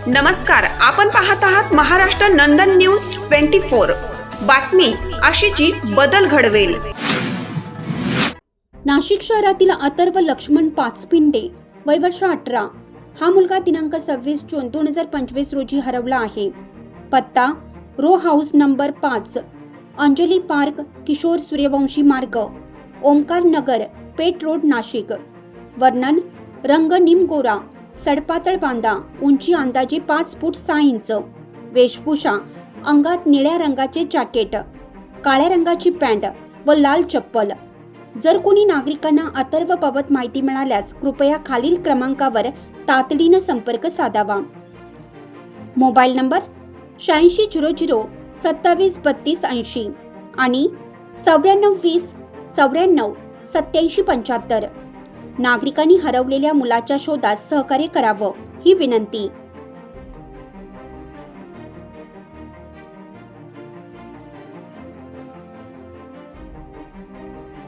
नमस्कार, आपण पाहत आहात महाराष्ट्र नंदन न्यूज 24। बातमी अशीची बदल घडवेल। नाशिक शहरातील अथर्व लक्ष्मण पाचपिंडे वय वर्ष 18 हा मुलगा दिनांक 26 जून 2025 रोजी हरवला आहे। पत्ता row house number 5, Anjali park, Kishor Suryavanshi Marg, Omkar Nagar, Peth road, Nashik. वर्णन रंग निमगोरा, सडपातळ बांधा, उंची अंदाजे 5 फूट 6 इंच, वेशभूषा अंगात निळ्या रंगाचे जॅकेट, काळ्या रंगाची पॅन्ट व लाल चप्पल। जर कोणी नागरिकांना अथर्वबाबत माहिती मिळाल्यास कृपया खालील क्रमांकावर तातडीने संपर्क साधावा। मोबाईल नंबर 8600 27 32 80 आणि 9420 94 87 75। नागरिकांनी हरवलेल्या मुलाच्या शोधात सहकार्य करावं ही विनंती।